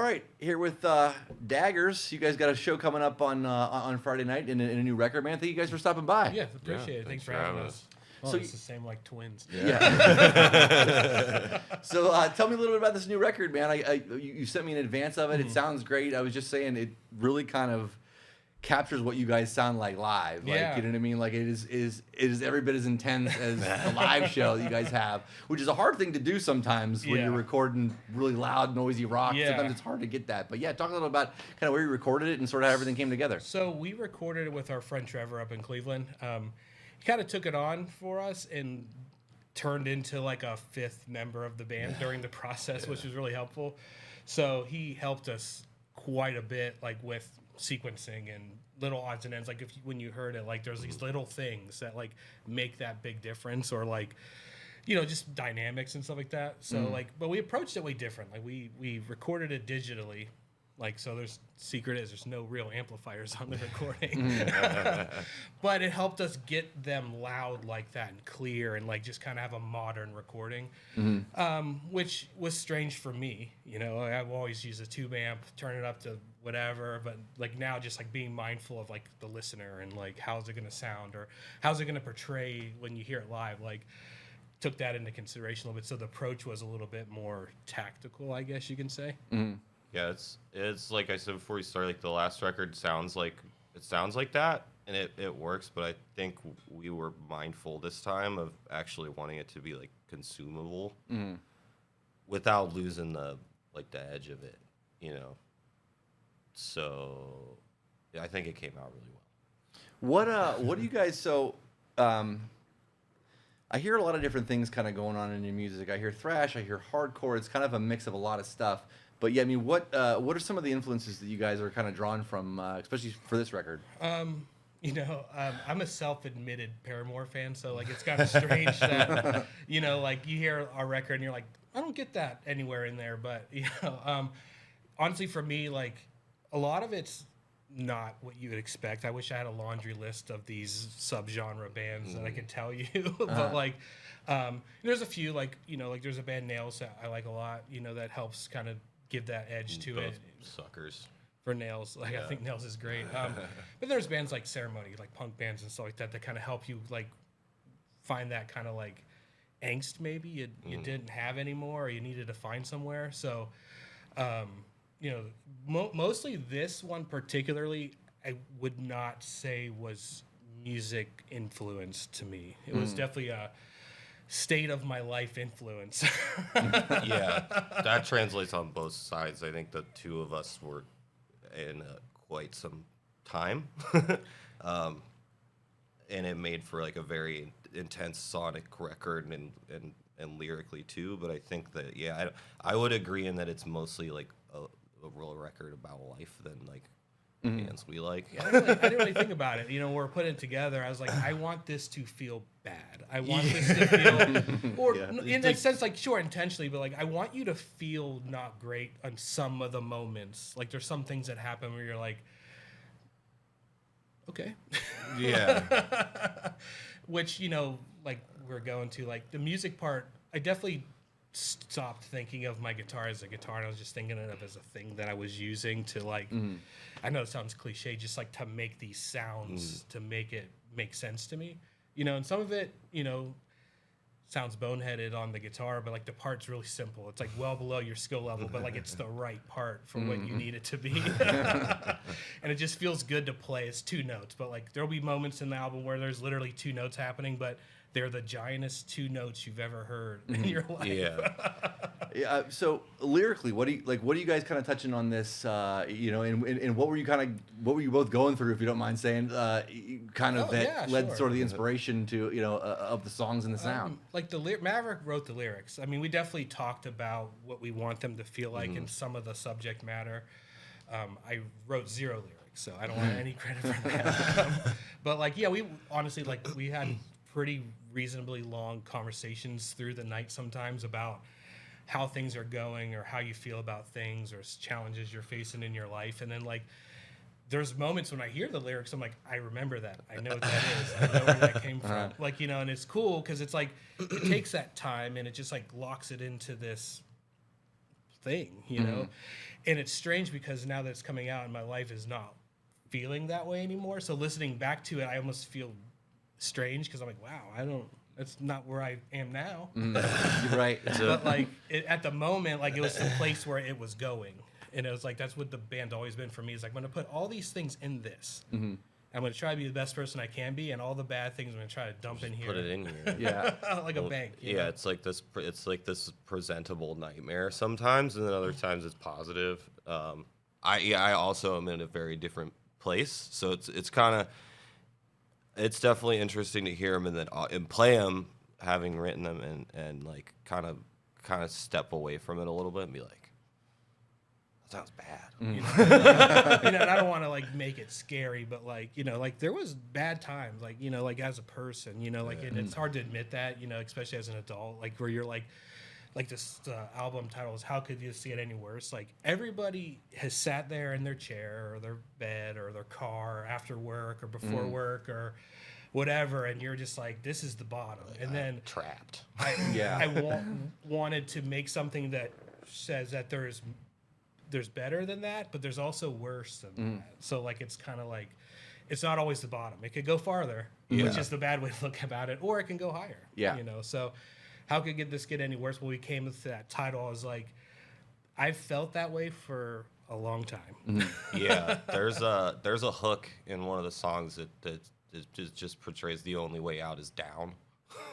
right, here with Daggrs. You guys got a show coming up on Friday night in a new record, man. Thank you guys for stopping by. Yeah, appreciate it. Thanks for having us. Oh, So it's the same like twins. Yeah. So tell me a little bit about this new record, man. You sent me in advance of it. It sounds great. I was just saying it really kind of captures what you guys sound like live. Like, Yeah. you know what I mean? Like it is every bit as intense as the live show that you guys have, which is a hard thing to do sometimes when Yeah. you're recording really loud, noisy rock. Yeah. Sometimes it's hard to get that. But yeah, talk a little about kind of where you recorded it and sort of how everything came together. So we recorded it with our friend Trevor up in Cleveland. He kind of took it on for us and turned into like a fifth member of the band during the process, which was really helpful. So he helped us quite a bit, like with sequencing and little odds and ends. Like when you heard it, like there's these little things that like make that big difference, or like, you know, just dynamics and stuff like that. So like, but we approached it way different. Like we recorded it digitally. Like, so there's no real amplifiers on the recording, but it helped us get them loud like that and clear and like just kind of have a modern recording, which was strange for me. You know, I've always used a tube amp, turn it up to whatever, but like now just like being mindful of like the listener and like how's it going to sound or how's it going to portray when you hear it live, like took that into consideration a little bit. So the approach was a little bit more tactical, I guess you can say. Yeah, it's like I said before we started, like the last record sounds like that, and it works, but I think we were mindful this time of actually wanting it to be like consumable without losing the edge of it, you know. So yeah, I think it came out really well. What do you guys I hear a lot of different things kind of going on in your music. I hear thrash, I hear hardcore. It's kind of a mix of a lot of stuff. But yeah, I mean, what are some of the influences that you guys are kind of drawn from, especially for this record? You know, I'm a self-admitted Paramore fan, so like it's kind of strange that, you know, like you hear our record and you're like, I don't get that anywhere in there. But you know, honestly, for me, like a lot of it's not what you would expect. I wish I had a laundry list of these subgenre bands that I could tell you, but like. There's a few, like, you know, like there's a band Nails that I like a lot, you know, that helps kind of give that edge to Both it. Suckers. For Nails, like I think Nails is great. But there's bands like Ceremony, like punk bands and stuff like that kind of help you like find that kind of like angst maybe you didn't have anymore or you needed to find somewhere. So, you know, mostly this one particularly, I would not say was music influence to me. It was definitely a state of my life influence. Yeah, that translates on both sides. I think the two of us were in quite some time, and it made for like a very intense sonic record and lyrically too. But I think that I would agree in that it's mostly like a real record about life than like bands we like. Yeah, I didn't really think about it. You know, we're putting it together. I was like, I want this to feel bad. I want this to feel, or in that sense, like, sure, intentionally, but like, I want you to feel not great on some of the moments. Like, there's some things that happen where you're like, okay. Yeah. Which, you know, like, we're going to, like, the music part, I definitely stopped thinking of my guitar as a guitar, and I was just thinking of it as a thing that I was using to, like, I know it sounds cliche, just like to make these sounds, to make it make sense to me, you know, and some of it, you know, sounds boneheaded on the guitar, but like the part's really simple. It's like well below your skill level, but like it's the right part for what you need it to be. And it just feels good to play. It's two notes, but like there'll be moments in the album where there's literally two notes happening, but they're the giantest two notes you've ever heard in your life. Yeah. So lyrically, what do you guys kind of touching on this? You know, and what were you both going through, if you don't mind saying, kind of led sort of the inspiration to, you know, of the songs and the sound. Like Maverick wrote the lyrics. I mean, we definitely talked about what we want them to feel like in some of the subject matter. I wrote 0 lyrics, so I don't want any credit for that. But like, yeah, we honestly, like, we had pretty reasonably long conversations through the night sometimes about how things are going or how you feel about things or challenges you're facing in your life. And then like there's moments when I hear the lyrics, I'm like, I remember that. I know what that is. I know where that came from. Like, you know, and it's cool because it's like it takes that time and it just like locks it into this thing, you know? And it's strange because now that it's coming out and my life is not feeling that way anymore. So listening back to it, I almost feel strange because I'm like, wow, that's not where I am now. You're right. But like at the moment, like it was the place where it was going. And it was like, that's what the band's always been for me. Is like, I'm going to put all these things in this. I'm going to try to be the best person I can be, and all the bad things I'm going to try to dump in here. Put it in here. Yeah. Like a bank. You know? It's like this presentable nightmare sometimes, and then other times it's positive. I also am in a very different place, so it's it's definitely interesting to hear them and play them, having written them, and like kind of step away from it a little bit and be like, sounds bad. You know, and I don't want to like make it scary, but like, you know, like there was bad times, like, you know, like as a person, you know, like, and it's hard to admit that, you know, especially as an adult, like where you're like this album title is How Could You See It Any Worse? Like everybody has sat there in their chair or their bed or their car after work or before work or whatever, and you're just like, this is the bottom. And then trapped. I wanted to make something that says that there's better than that, but there's also worse than that. So like it's kind of like it's not always the bottom. It could go farther, which is the bad way to look about it, or it can go higher. Yeah. You know, so how could this get any worse? When we came to that title, I was like, I've felt that way for a long time. Yeah, there's a hook in one of the songs that just portrays the only way out is down.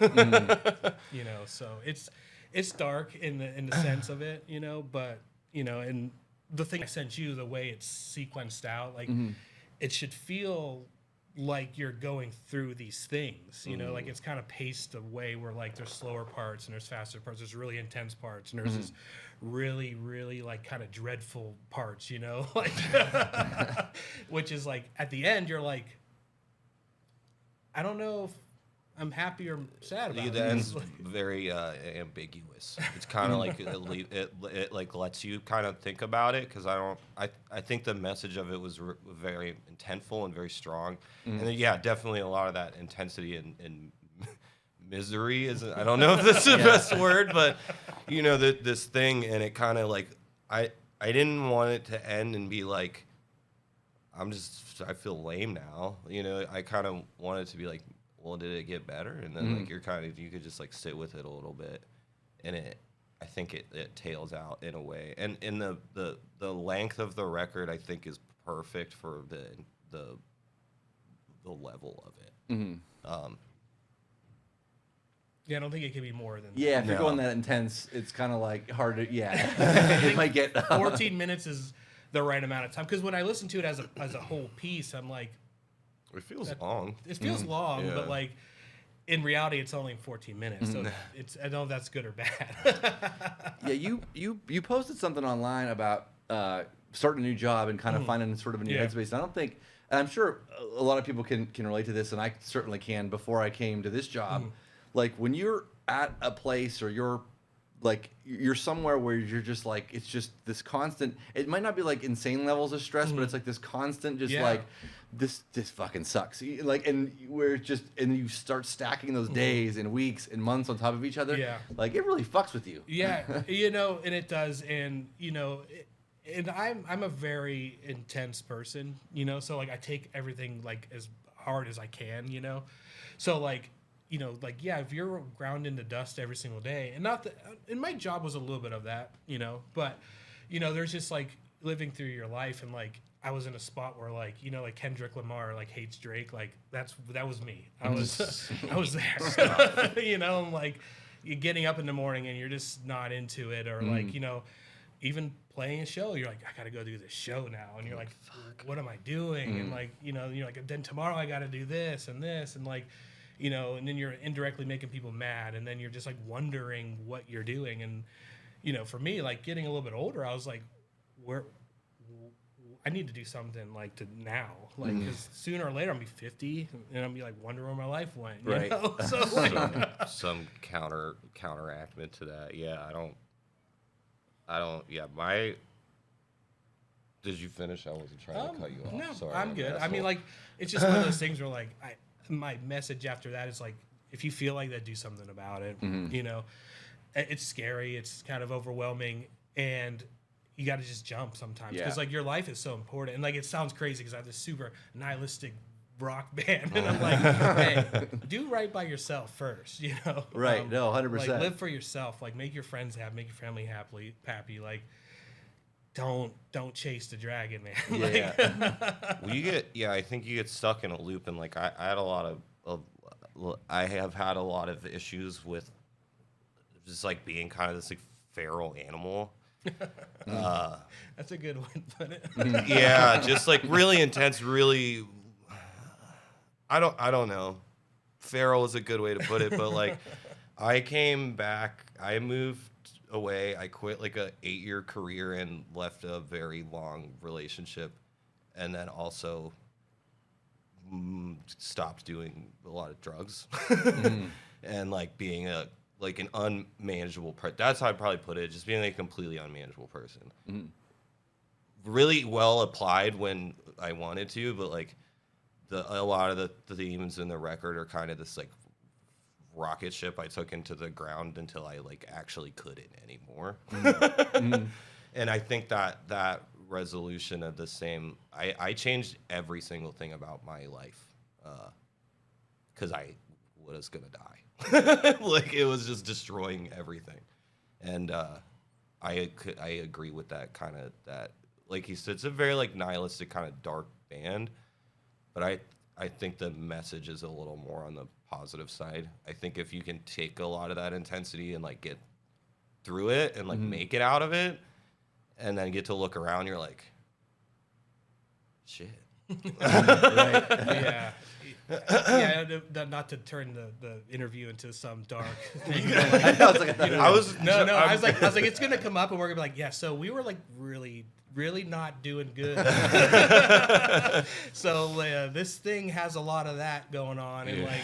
You know, so it's dark in the sense of it, you know, but you know, and the thing I sent you, the way it's sequenced out, like it should feel like you're going through these things, you know, like it's kind of paced a way where like there's slower parts and there's faster parts, there's really intense parts, and there's this really, really like kind of dreadful parts, you know, like which is like at the end you're like, I don't know if I'm happy or sad about it. The end's very ambiguous. It's kind of like it like lets you kind of think about it, because I think the message of it was very intentful and very strong, and then, definitely a lot of that intensity and misery is, I don't know if this is the best word, but you know, this thing, and it kind of like I didn't want it to end and be like, I feel lame now, you know. I kind of wanted to be like, well, did it get better? And then like you could just like sit with it a little bit, and I think it tails out in a way. And in the length of the record, I think is perfect for the level of it. Yeah, I don't think it can be more than if you're going that intense, it's kind of like hard to it might get 14 minutes is the right amount of time, because when I listen to it as a whole piece, I'm like, it feels long. It feels long, but like in reality, it's only 14 minutes. So I don't know if that's good or bad. You posted something online about starting a new job and kind of finding sort of a new headspace. And I don't think, and I'm sure a lot of people can relate to this, and I certainly can. Before I came to this job, like when you're at a place or you're somewhere where you're just like, it's just this constant, it might not be like insane levels of stress, but it's like this constant just like, this fucking sucks. Like, and we're just, and you start stacking those days and weeks and months on top of each other. Yeah. Like it really fucks with you. Yeah. You know, and it does. And, you know, and I'm a very intense person, you know, so like I take everything like as hard as I can, you know? So like, you know, like, if you're ground into dust every single day, and not that, and my job was a little bit of that, you know, but, you know, there's just like living through your life, and like, I was in a spot where like, you know, like Kendrick Lamar, like hates Drake. Like that was me. I was there, you know, I'm like, you're getting up in the morning and you're just not into it, or like, you know, even playing a show, you're like, I got to go do this show now. And you're like, fuck, what am I doing? And like, you know, you're like, then tomorrow I got to do this, and like, you know, and then you're indirectly making people mad, and then you're just like wondering what you're doing. And, you know, for me, like getting a little bit older, I was like, I need to do something like to now, like, because sooner or later I'll be 50 and I'll be like, wonder where my life went, you know? So like, some counteractment to that. Yeah, did you finish? I wasn't trying to cut you off. No, sorry, I'm good. I mean, like, it's just one of those things where like, my message after that is like, if you feel like that, do something about it. You know, it's scary. It's kind of overwhelming. and you got to just jump sometimes because like your life is so important. And like it sounds crazy because I have this super nihilistic rock band, and I'm like, hey, do right by yourself first, you know? Right. No, 100%. Like live for yourself. Like make your friends happy, make your family happy. Like don't chase the dragon, man. I think you get stuck in a loop, and like I had a lot of I have had a lot of issues with just like being kind of this like feral animal. That's a good way to put it. Yeah, just like really intense, really. I don't know. Feral is a good way to put it, but like, I came back. I moved away. I quit like a 8-year career and left a very long relationship, and then also stopped doing a lot of drugs and like being an unmanageable person. That's how I'd probably put it. Just being like a completely unmanageable person. Really well applied when I wanted to, but like a lot of the themes in the record are kind of this like rocket ship I took into the ground until I like actually couldn't anymore. And I think that resolution of the same, I changed every single thing about my life because I was gonna die. Like it was just destroying everything. And I agree with that kind of that, like he said, it's a very like nihilistic kind of dark band, but I think the message is a little more on the positive side. I think if you can take a lot of that intensity and like get through it and like make it out of it, and then get to look around, you're like, shit. Right. Yeah. Not to turn the interview into some dark thing. I was like, it's gonna come up, and we're gonna be like, yeah. So we were like really not doing good. So this thing has a lot of that going on, and like,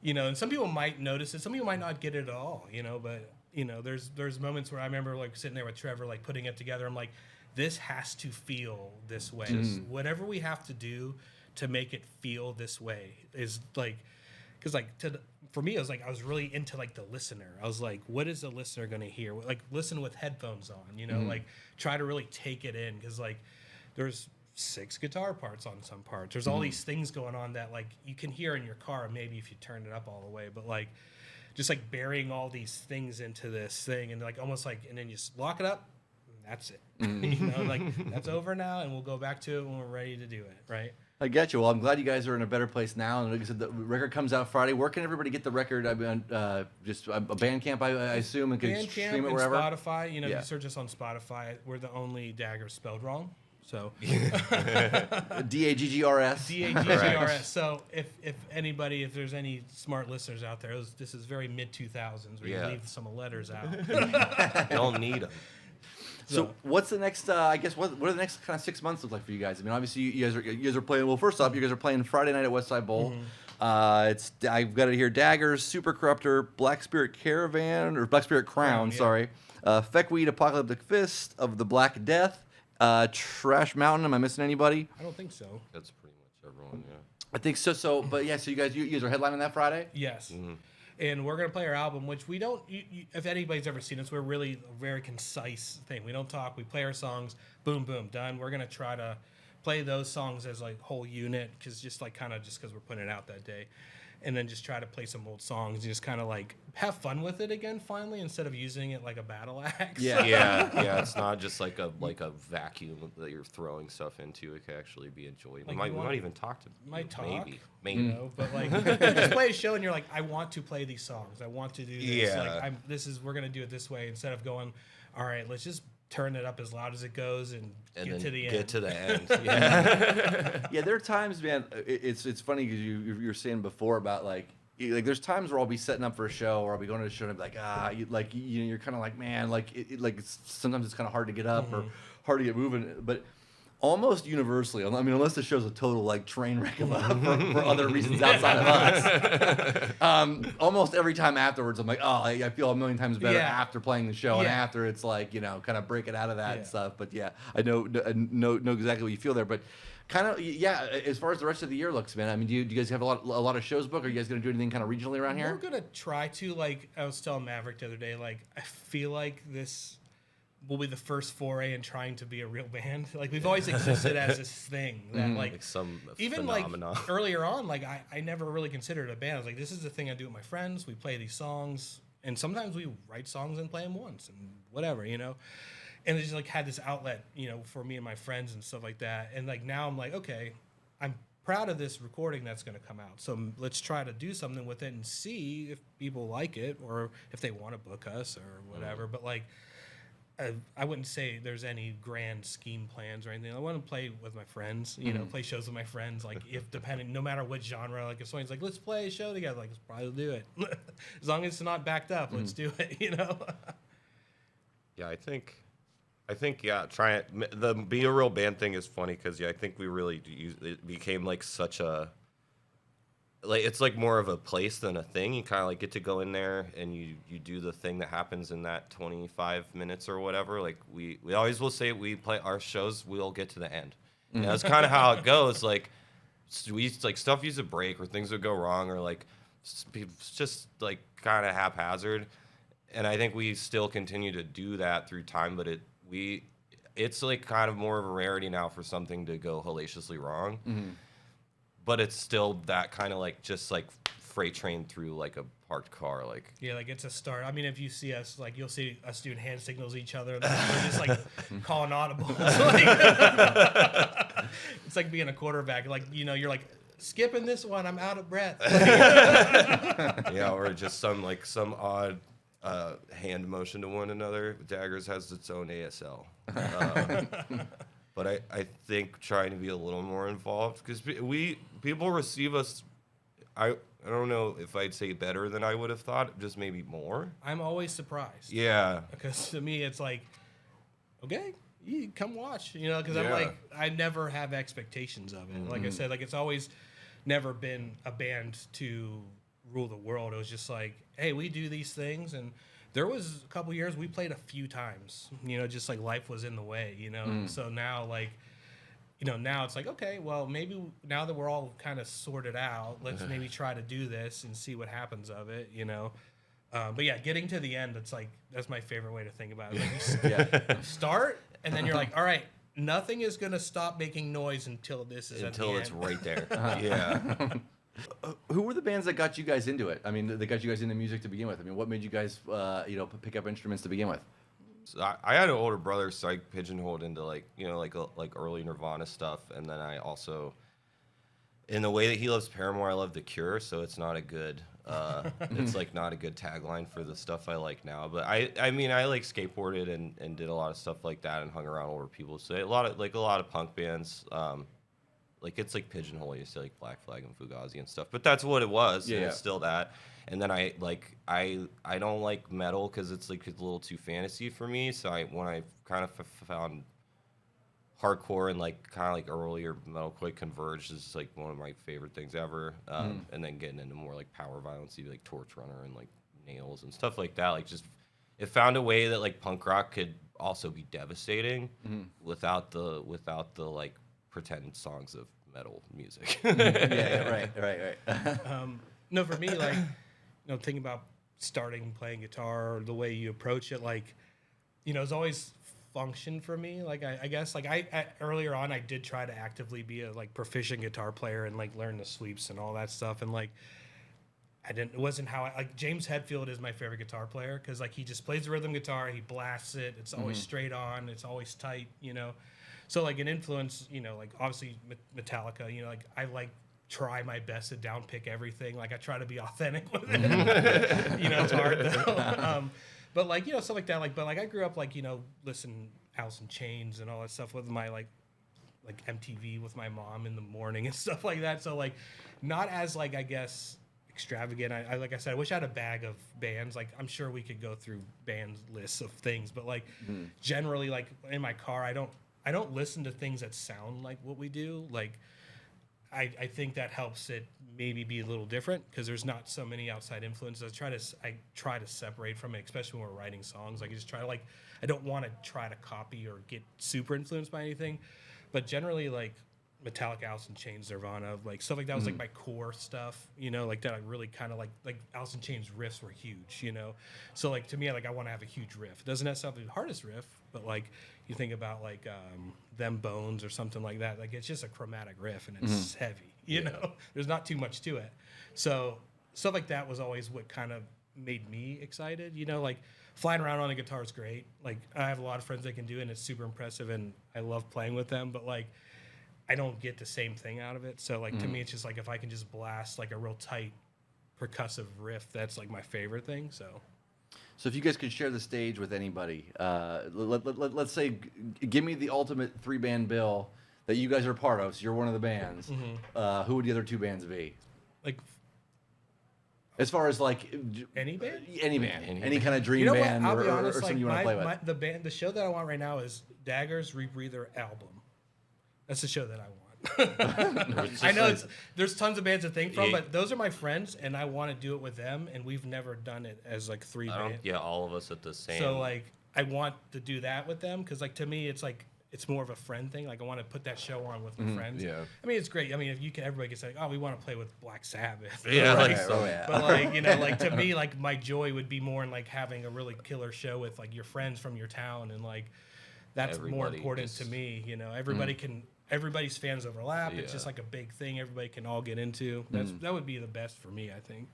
you know, and some people might notice it, some people might not get it at all, you know. But you know, there's moments where I remember like sitting there with Trevor, like putting it together. I'm like, this has to feel this way. Whatever we have to do to make it feel this way is like, because like for me, it was like I was really into like the listener. I was like, what is the listener gonna hear? Like listen with headphones on, you know, like try to really take it in, because like there's 6 guitar parts on some parts. There's all these things going on that like you can hear in your car, maybe if you turn it up all the way, but like just like burying all these things into this thing, and like almost like, and then you just lock it up. That's it. You know, like that's over now, and we'll go back to it when we're ready to do it, right? I get you. Well, I'm glad you guys are in a better place now. And like I said, the record comes out Friday. Where can everybody get the record? I mean, just a Bandcamp, I assume, and can stream it wherever. Spotify. You know, you search us on Spotify. We're the only Daggrs spelled wrong. So Daggrs. Daggrs. So if there's any smart listeners out there, this is very mid 2000s where you leave some letters out. You don't need them. So what's the next? I guess what are the next kind of 6 months look like for you guys? I mean, obviously you guys are playing. Well, first off, you guys are playing Friday night at Westside Bowl. It's I've got it here: Daggrs, Super Corruptor, Black Spirit Caravan or Black Spirit Crown. Sorry, Feckweed, Apocalyptic Fist of the Black Death, Trash Mountain. Am I missing anybody? I don't think so. That's pretty much everyone. Yeah. I think so. But yeah, so you guys are headlining that Friday. Yes. And we're going to play our album, which we don't, if anybody's ever seen us, we're really a very concise thing. We don't talk. We play our songs, boom, boom, done. We're going to try to play those songs as like whole unit, because we're putting it out that day. And then just try to play some old songs and just kind of like have fun with it again finally, instead of using it like a battle axe. Yeah. It's not just like a vacuum that you're throwing stuff into. It can actually be enjoyed. Like we might even talk to. Maybe. You know, but like just play a show and you're like, I want to play these songs. I want to do this. Yeah. Like we're gonna do it this way, instead of going, all right, let's just turn it up as loud as it goes and get to the end. Get to the end. Yeah. Yeah, there are times, man. It's funny because you were saying before about like there's times where I'll be setting up for a show, or I'll be going to a show and I'll be like, you're kind of like, man, like sometimes it's kind of hard to get up or hard to get moving, but almost universally, I mean, unless the show's a total like train wreck for other reasons outside of us, almost every time afterwards, I'm like, oh, I feel a million times better after playing the show and after it's like, you know, kind of break it out of that and stuff. But yeah, I know exactly what you feel there. But kind of as far as the rest of the year looks, man. I mean, do you guys have a lot of shows booked? Are you guys gonna do anything kind of regionally around here? We're gonna try to, like I was telling Maverick the other day, like I feel like will be the first foray in trying to be a real band. Like we've always existed as this thing that like some even phenomena. like earlier on, like I never really considered it a band. I was like, this is the thing I do with my friends. We play these songs, and sometimes we write songs and play them once and whatever, you know. And it just like had this outlet, you know, for me and my friends and stuff like that. And like now I'm like, okay, I'm proud of this recording that's going to come out. So let's try to do something with it and see if people like it or if they want to book us or whatever. But like, I wouldn't say there's any grand scheme plans or anything. I want to play with my friends, you know, play shows with my friends. Like if depending, no matter what genre, like if someone's like, let's play a show together, like let's probably do it. As long as it's not backed up, let's do it, you know? Yeah, I think yeah, try it. The be a real band thing is funny because I think we really it became like such a like it's like more of a place than a thing. You kind of like get to go in there and you do the thing that happens in that 25 minutes or whatever. Like we always will say we play our shows, we'll get to the end. And that's kind of how it goes. Like we like stuff used to break or things would go wrong or like just like kind of haphazard. And I think we still continue to do that through time, but it's like kind of more of a rarity now for something to go hellaciously wrong. But it's still that kind of like just like freight train through like a parked car. Like yeah, like it's a start. I mean, if you see us, like you'll see us doing hand signals to each other. And we're just like calling audibles. It's like being a quarterback. Like you know, you're like skipping this one. I'm out of breath. yeah, or just some odd hand motion to one another. Daggrs has its own ASL. But I think trying to be a little more involved because people receive us. I don't know if I'd say better than I would have thought, just maybe more. I'm always surprised. Yeah. Because to me, it's like, okay, you come watch, you know, because I'm like, I never have expectations of it. Like I said, like it's always never been a band to rule the world. It was just like, hey, we do these things. And there was a couple years we played a few times, you know, just like life was in the way, you know. So now like, you know, now it's like, okay, well, maybe now that we're all kind of sorted out, let's maybe try to do this and see what happens of it, you know. But yeah, getting to the end, it's like, that's my favorite way to think about it. Like you start, and then you're like, all right, nothing is going to stop making noise until this is until it's end. right there. Yeah. Who were the bands that got you guys into it? I mean, that got you guys into music to begin with. I mean, what made you guys, you know, pick up instruments to begin with? So I had an older brother, so I pigeonholed into like, you know, like early Nirvana stuff, and then I also, in the way that he loves Paramore, I love The Cure. So it's not a good, it's like not a good tagline for the stuff I like now. But I mean, I like skateboarded and did a lot of stuff like that and hung around older people. So a lot of punk bands. Like it's like pigeonhole, you say like Black Flag and Fugazi and stuff, but that's what it was. Yeah, and it's still that. And then I don't like metal because it's like it's a little too fantasy for me. So when I kind of found hardcore and like kind of like earlier metal quite converged is like one of my favorite things ever. And then getting into more like power violence, like Torch Runner and like Nails and stuff like that. Like just it found a way that like punk rock could also be devastating without the like pretend songs of metal music. Right. No, for me, like, you know, thinking about starting playing guitar or the way you approach it, like, you know, it's always functioned for me. Like, I guess, like, I earlier on, I did try to actively be a, like, proficient guitar player and, like, learn the sweeps and all that stuff. And, like, it wasn't how like, James Hetfield is my favorite guitar player because, like, he just plays the rhythm guitar, he blasts it, it's always straight on, it's always tight, you know. So, like, an influence, you know, like, obviously Metallica, you know, like, I, like, try my best to downpick everything. Like, I try to be authentic with it. You know, it's hard, though. But, like, you know, stuff like that. Like, but, like, I grew up, like, you know, listening Alice in Chains and all that stuff with my, like MTV with my mom in the morning and stuff like that. So, like, not as, like, I guess, extravagant. I like I said, I wish I had a bag of bands. Like, I'm sure we could go through band lists of things. But, like, generally, like, in my car, I don't listen to things that sound like what we do. Like, I think that helps it maybe be a little different because there's not so many outside influences. I try to separate from it, especially when we're writing songs. Like, I just try to, like, I don't want to try to copy or get super influenced by anything. But generally, like, Metallica, Alice in Chains, Nirvana, like stuff like that was like my core stuff, you know, like that I really kind of like Alice in Chains riffs were huge, you know, so like to me like I want to have a huge riff. It doesn't necessarily be the hardest riff, but like you think about like Them Bones or something like that, like it's just a chromatic riff and it's heavy, you know, there's not too much to it. So stuff like that was always what kind of made me excited, you know, like flying around on a guitar is great. Like I have a lot of friends that can do it and it's super impressive and I love playing with them, but like I don't get the same thing out of it. So like to me, it's just like if I can just blast like a real tight percussive riff, that's like my favorite thing. So if you guys could share the stage with anybody, let's say, give me the ultimate 3-band bill that you guys are part of. So you're one of the bands. Who would the other 2 bands be? like As far as like any band, any kind of dream band I'll be or honest, something like you want to play with. the show that I want right now is Daggrs Rebreather album. That's the show that I want. I know there's tons of bands to think from, but those are my friends, and I want to do it with them, and we've never done it as like 3 bands. Yeah, all of us at the same. So like, I want to do that with them because like to me, it's like it's more of a friend thing. Like I want to put that show on with my friends. Yeah. I mean, it's great. I mean, if you can, everybody can say, "Oh, we want to play with Black Sabbath." Yeah, Right? like But like you know, like to me, like my joy would be more in like having a really killer show with like your friends from your town, and like that's more important to me. You know, everybody can. Everybody's fans overlap. It's just like a big thing everybody can all get into. That would be the best for me, I think.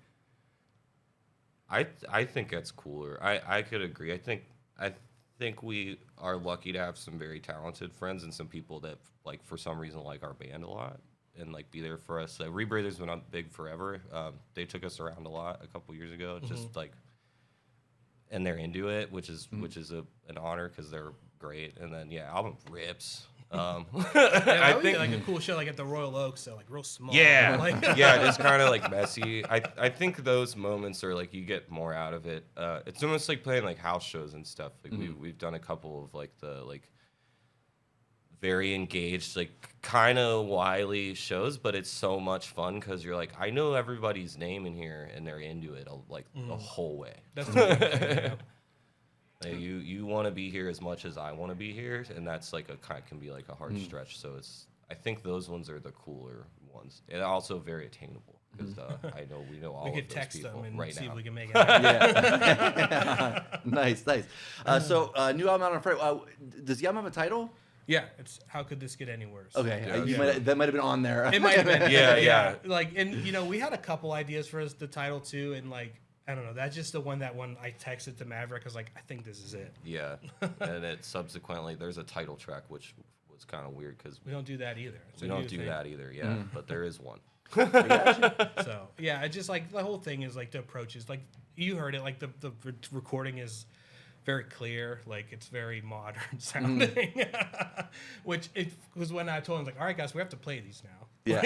I think that's cooler. I could agree. I think we are lucky to have some very talented friends and some people that like for some reason like our band a lot and like be there for us. Rebreather's been on big forever. They took us around a lot a couple years ago. Just like, and they're into it, which is an honor because they're great. And then album rips. I think like a cool show like at the Royal Oaks, so like real small. Yeah, like, it's kind of like messy. I think those moments are like you get more out of it. It's almost like playing like house shows and stuff. Like we've done a couple of like the like very engaged, like kind of wily shows, but it's so much fun because you're like I know everybody's name in here and they're into it like the whole way. That's the thing, yeah. Like you want to be here as much as I want to be here, and that's like can be like a hard stretch. So I think those ones are the cooler ones, and also very attainable because we know all we of could those text people them and right see now. if we can make it happen. Nice. So new album out on Friday. Does the album have a title? Yeah, it's How Could This Get Any Worse? Okay, that might have been on there. It might have been. Yeah. Like, and you know, we had a couple ideas for the title too, and like. I don't know. That's just the one I texted to Maverick. I was like, I think this is it. Yeah, and it subsequently there's a title track which was kind of weird because we don't do that either. We don't do that either. Yeah, but there is one. So yeah, it's just like the whole thing is like the approach is like you heard it. Like the recording is very clear. Like it's very modern sounding. Which it was when I told him like, all right guys, we have to play these now. Yeah.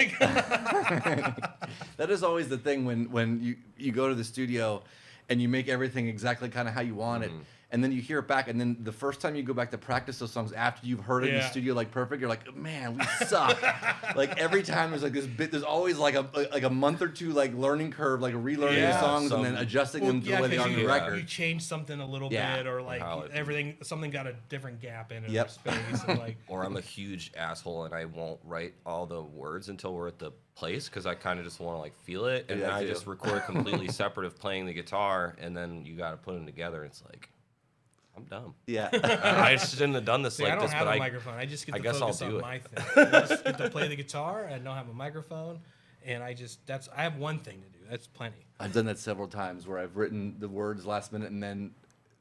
That is always the thing when you go to the studio and you make everything exactly kind of how you want it. And then you hear it back, and then the first time you go back to practice those songs after you've heard it in the studio like perfect, you're like, man, we suck. Like every time there's like this bit, there's always like a month or two like learning curve, like relearning the songs and then adjusting them to the way they are on the record. You change something a little bit, or like something got a different gap in it or space, and like. Or I'm a huge asshole and I won't write all the words until we're at the place because I kind of just want to like feel it, and then I just record completely separate of playing the guitar, and then you got to put them together. It's like. I'm dumb. Yeah. I shouldn't have done this I don't this, have but a microphone. I just get to guess focus I'll on do it. my thing. I just get to play the guitar and don't have a microphone, and I have one thing to do. That's plenty. I've done that several times where I've written the words last minute and then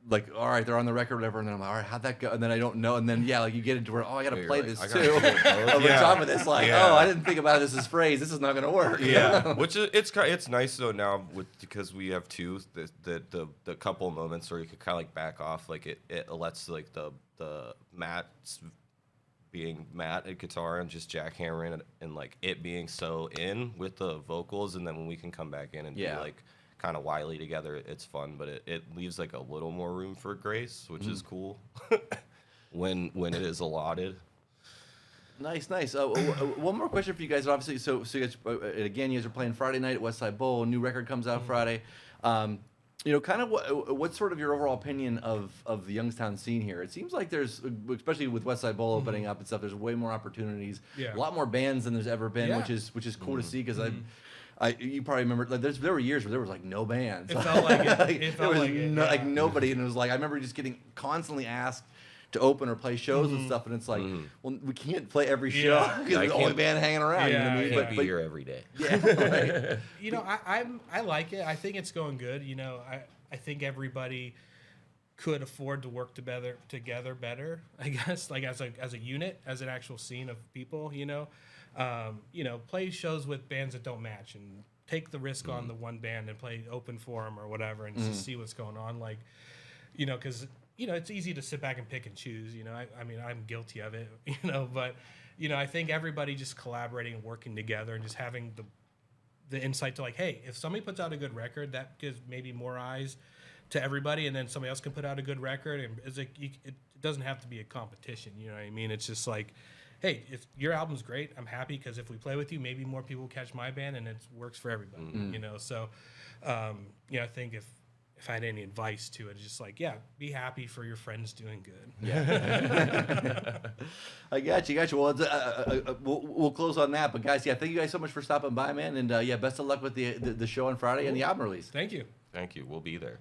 like, all right, they're on the record or whatever, and then I'm like, all right, how'd that go? And then I don't know, and then like you get into where, I gotta play this too. Over top of this, like, I didn't think about this as phrase. This is not gonna work. Yeah, which is it's nice though now because we have two the couple moments where you could kind of like back off, like it lets like the Matt being Matt at guitar and just jackhammering and like it being so in with the vocals, and then when we can come back in and be like. Kind of wily together, it's fun, but it leaves like a little more room for grace, which is cool when it is allotted. Nice. One more question for you guys. Obviously, so you guys, again, you guys are playing Friday night at West Side Bowl. A new record comes out Friday. Kind of what's sort of your overall opinion of the Youngstown scene here? It seems like there's, especially with West Side Bowl opening up and stuff, there's way more opportunities, a lot more bands than there's ever been, which is cool to see because you probably remember like there were years where there was like no bands. It felt like it. It felt like like nobody, and it was like I remember just getting constantly asked to open or play shows and stuff, and it's like, well, we can't play every show because we're the only band hanging around. You know what I mean? But be here every day. Yeah, right. I like it. I think it's going good. I think everybody could afford to work together better. I guess like as a unit, as an actual scene of people. Play shows with bands that don't match and take the risk on the one band and play open for them or whatever and just see what's going on. Like, because. It's easy to sit back and pick and choose. I mean, I'm guilty of it. But I think everybody just collaborating and working together and just having the insight to like, hey, if somebody puts out a good record, that gives maybe more eyes to everybody, and then somebody else can put out a good record, and it's like it doesn't have to be a competition. You know what I mean? It's just like, hey, if your album's great, I'm happy because if we play with you, maybe more people will catch my band, and it works for everybody. So I think if I had any advice to it, it's just like, be happy for your friends doing good. Yeah. I got you. Well, we'll close on that. But guys, thank you guys so much for stopping by, man. And best of luck with the show on Friday and the album release. Thank you. Thank you. We'll be there.